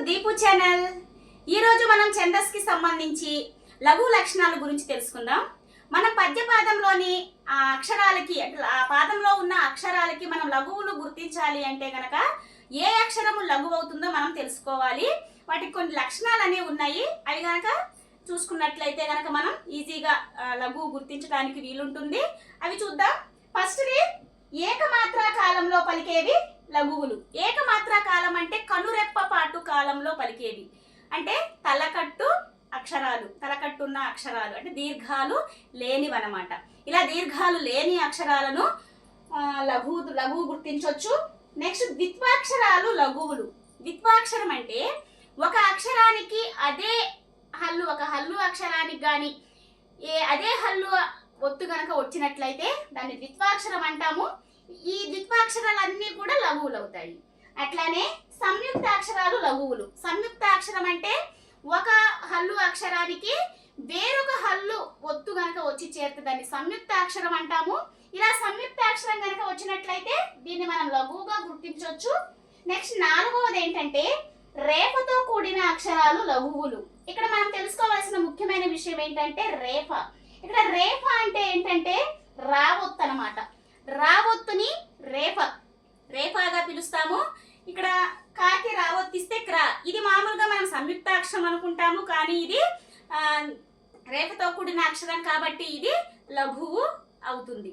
Deepu channel. ఈరోజు మనం ఛందస్కి సంబంధించి లఘు లక్షణాల గురించి తెలుసుకుందాం. మనం పద్యపాదంలోని ఆ అక్షరాలకి ఆ పాదంలో ఉన్న అక్షరాలకి మనం లఘువులు గుర్తించాలి అంటే గనక ఏ అక్షరము లఘువు అవుతుందో మనం తెలుసుకోవాలి. వాటికి కొన్ని లక్షణాలు అనేవి ఉన్నాయి. అవి గనక చూసుకున్నట్లయితే గనక మనం ఈజీగా లఘువు గుర్తించడానికి వీలుంటుంది. అవి చూద్దాం. ఫస్ట్ది ఏకమాత్రా కాలంలో పలికేవి లఘువులు. ఏకమాత్రా కాలం అంటే కనురెప్ప పాటు కాలంలో పలికేవి, అంటే తలకట్టు అక్షరాలు, తలకట్టున్న అక్షరాలు అంటే దీర్ఘాలు లేనివన్నమాట. ఇలా దీర్ఘాలు లేని అక్షరాలను లఘువు గుర్తించవచ్చు. నెక్స్ట్ ద్విత్వాక్షరాలు లఘువులు. ద్విత్వాక్షరం అంటే ఒక అక్షరానికి అదే హల్లు, ఒక హల్లు అక్షరానికి కానీ అదే హల్లు ఒత్తు గనక వచ్చినట్లయితే దాన్ని ద్విత్వాక్షరం అంటాము. ఈ ద్విత్వాక్షరాలన్నీ కూడా లఘువులు అవుతాయి. అట్లానే సంయుక్తాక్షరాలు లఘువులు. సంయుక్తాక్షరం అంటే ఒక హల్లు అక్షరానికి వేరొక హల్లు ఒత్తు గనక వచ్చి చేరితే దాన్ని సంయుక్తాక్షరం అంటాము. ఇలా సంయుక్తాక్షరం గనక వచ్చినట్లయితే దీన్ని మనం లఘువుగా గుర్తించవచ్చు. నెక్స్ట్ నాలుగవది ఏంటంటే రేఫతో కూడిన అక్షరాలు లఘువులు. ఇక్కడ మనం తెలుసుకోవాల్సిన ముఖ్యమైన విషయం ఏంటంటే రేఫ. ఇక్కడ రేఫ అంటే ఏంటంటే రావొత్తు అన్నమాట. రావొత్తుని రేఫాగా పిలుస్తాము. ఇక్కడ కాకి రావొత్తిస్తే క్రా, ఇది మామూలుగా మనం సంయుక్తాక్షరం అనుకుంటాము, కానీ ఇది రేఫతో కూడిన అక్షరం కాబట్టి ఇది లఘువు అవుతుంది.